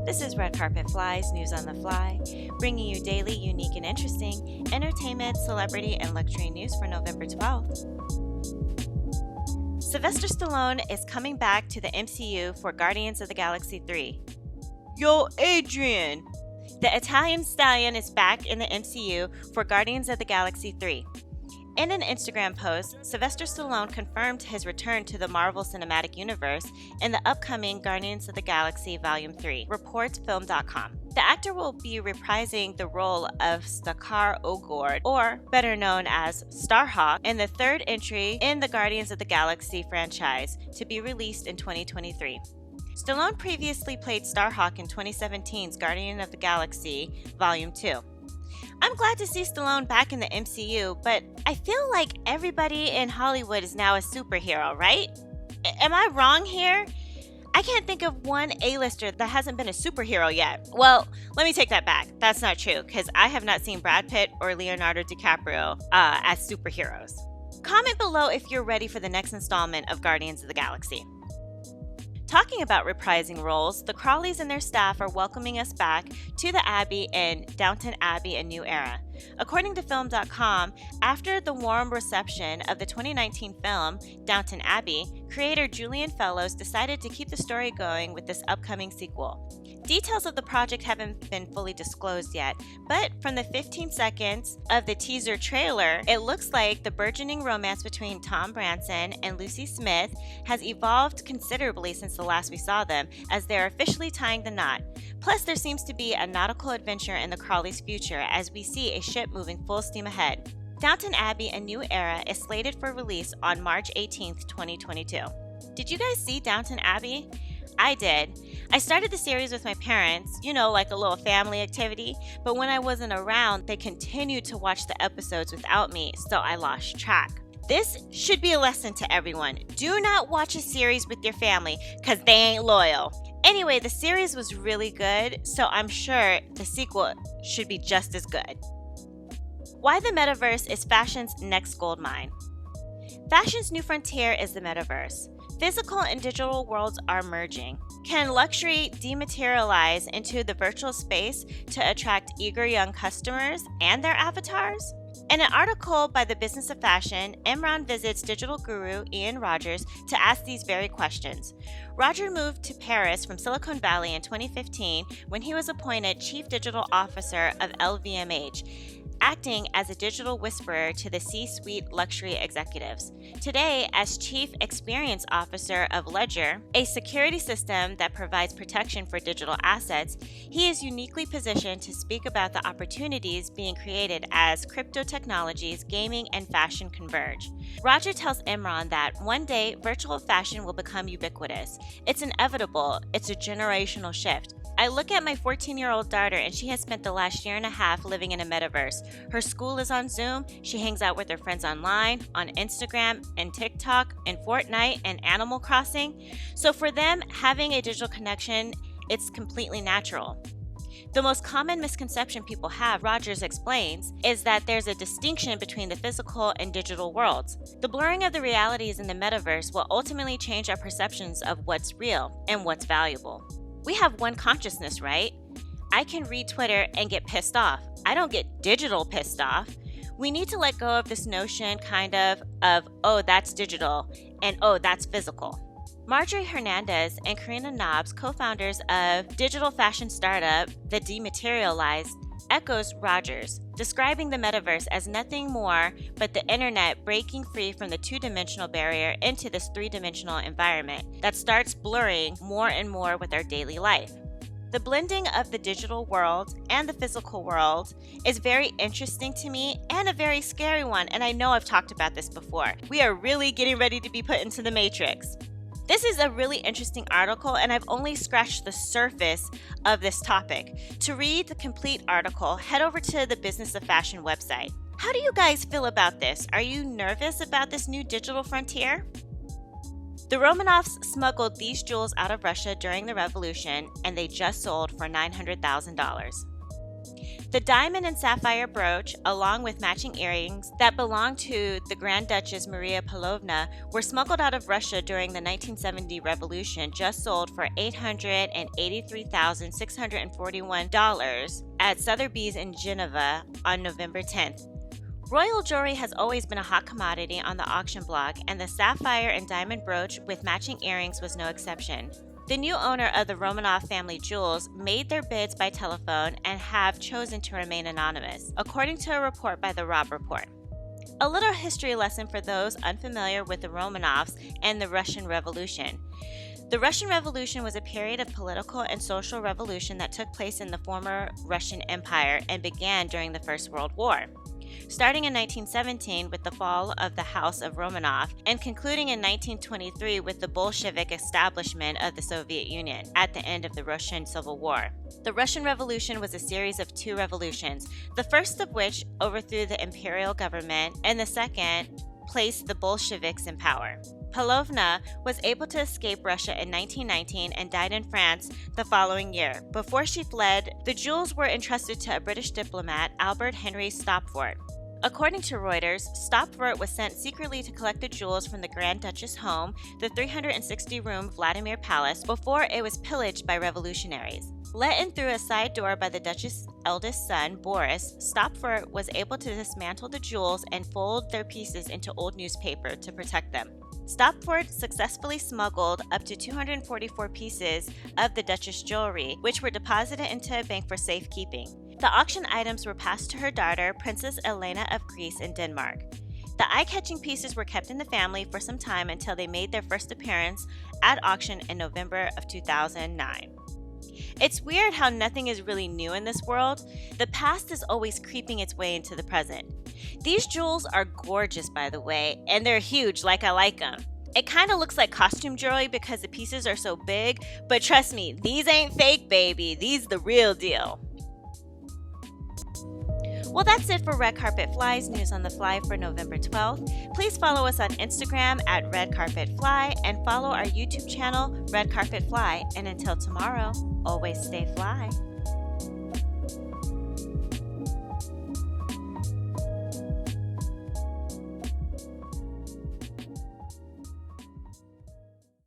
This is Red Carpet Flies, news on the fly, bringing you daily, unique, and interesting entertainment, celebrity, and luxury news for November 12th. Sylvester Stallone is coming back to the MCU for Guardians of the Galaxy 3. Yo, Adrian! The Italian stallion is back in the MCU for Guardians of the Galaxy 3. In an Instagram post, Sylvester Stallone confirmed his return to the Marvel Cinematic Universe in the upcoming Guardians of the Galaxy Volume 3, reports Film.com. The actor will be reprising the role of Stakar Ogord, or better known as Starhawk, in the third entry in the Guardians of the Galaxy franchise, to be released in 2023. Stallone previously played Starhawk in 2017's Guardian of the Galaxy Volume 2. I'm glad to see Stallone back in the MCU, but I feel like everybody in Hollywood is now a superhero, right? Am I wrong here? I can't think of one A-lister that hasn't been a superhero yet. Well, let me take that back. That's not true, because I have not seen Brad Pitt or Leonardo DiCaprio as superheroes. Comment below if you're ready for the next installment of Guardians of the Galaxy. Talking about reprising roles, the Crawleys and their staff are welcoming us back to the Abbey in Downton Abbey A New Era. According to Film.com, after the warm reception of the 2019 film Downton Abbey, creator Julian Fellowes decided to keep the story going with this upcoming sequel. Details of the project haven't been fully disclosed yet, but from the 15 seconds of the teaser trailer, it looks like the burgeoning romance between Tom Branson and Lucy Smith has evolved considerably since the last we saw them, as they're officially tying the knot. Plus, there seems to be a nautical adventure in the Crawleys' future as we see a ship moving full steam ahead. Downton Abbey A New Era is slated for release on March 18th, 2022. Did you guys see Downton Abbey? I did. I started the series with my parents, like a little family activity, but when I wasn't around, they continued to watch the episodes without me, so I lost track. This should be a lesson to everyone. Do not watch a series with your family, because they ain't loyal. Anyway, the series was really good, so I'm sure the sequel should be just as good. Why the Metaverse is fashion's next gold mine. Fashion's new frontier is the Metaverse. Physical and digital worlds are merging. Can luxury dematerialize into the virtual space to attract eager young customers and their avatars? In an article by the Business of Fashion, Imran visits digital guru Ian Rogers to ask these very questions. Roger moved to Paris from Silicon Valley in 2015 when he was appointed Chief Digital Officer of LVMH, acting as a digital whisperer to the C-suite luxury executives. Today, as Chief Experience Officer of Ledger, a security system that provides protection for digital assets, he is uniquely positioned to speak about the opportunities being created as crypto technologies, gaming, and fashion converge. Roger tells Imran that one day virtual fashion will become ubiquitous. It's inevitable. It's a generational shift. I look at my 14-year-old daughter and she has spent the last year and a half living in a metaverse. Her school is on Zoom, she hangs out with her friends online, on Instagram and TikTok and Fortnite and Animal Crossing. So for them, having a digital connection, it's completely natural. The most common misconception people have, Rogers explains, is that there's a distinction between the physical and digital worlds. The blurring of the realities in the metaverse will ultimately change our perceptions of what's real and what's valuable. We have one consciousness, right? I can read Twitter and get pissed off. I don't get digital pissed off. We need to let go of this notion oh, that's digital, and oh, that's physical. Marjorie Hernandez and Karina Knobs, co-founders of digital fashion startup The Dematerialized, echoes Rogers, describing the metaverse as nothing more but the internet breaking free from the two-dimensional barrier into this three-dimensional environment that starts blurring more and more with our daily life. The blending of the digital world and the physical world is very interesting to me and a very scary one, and I know I've talked about this before. We are really getting ready to be put into the Matrix. This is a really interesting article, and I've only scratched the surface of this topic. To read the complete article, head over to the Business of Fashion website. How do you guys feel about this? Are you nervous about this new digital frontier? The Romanovs smuggled these jewels out of Russia during the revolution, and they just sold for $900,000. The diamond and sapphire brooch, along with matching earrings that belonged to the Grand Duchess Maria Pavlovna, were smuggled out of Russia during the 1970 revolution, just sold for $883,641 at Sotheby's in Geneva on November 10th. Royal jewelry has always been a hot commodity on the auction block, and the sapphire and diamond brooch with matching earrings was no exception. The new owner of the Romanov family jewels made their bids by telephone and have chosen to remain anonymous, according to a report by the Robb Report. A little history lesson for those unfamiliar with the Romanovs and the Russian Revolution. The Russian Revolution was a period of political and social revolution that took place in the former Russian Empire and began during the First World War, starting in 1917 with the fall of the House of Romanov and concluding in 1923 with the Bolshevik establishment of the Soviet Union at the end of the Russian Civil War. The Russian Revolution was a series of two revolutions, the first of which overthrew the imperial government and the second placed the Bolsheviks in power. Pavlovna was able to escape Russia in 1919 and died in France the following year. Before she fled, the jewels were entrusted to a British diplomat, Albert Henry Stopford. According to Reuters, Stopford was sent secretly to collect the jewels from the Grand Duchess home, the 360-room Vladimir Palace, before it was pillaged by revolutionaries. Let in through a side door by the Duchess' eldest son, Boris, Stopford was able to dismantle the jewels and fold their pieces into old newspaper to protect them. Stopford successfully smuggled up to 244 pieces of the Duchess jewelry, which were deposited into a bank for safekeeping. The auction items were passed to her daughter, Princess Elena of Greece and Denmark. The eye-catching pieces were kept in the family for some time until they made their first appearance at auction in November of 2009. It's weird how nothing is really new in this world. The past is always creeping its way into the present. These jewels are gorgeous, by the way, and they're huge like I like them. It kind of looks like costume jewelry because the pieces are so big, but trust me, these ain't fake, baby. These the real deal. Well, that's it for Red Carpet Fly's News on the Fly for November 12th. Please follow us on Instagram at Red Carpet Fly and follow our YouTube channel, Red Carpet Fly. And until tomorrow, always stay fly.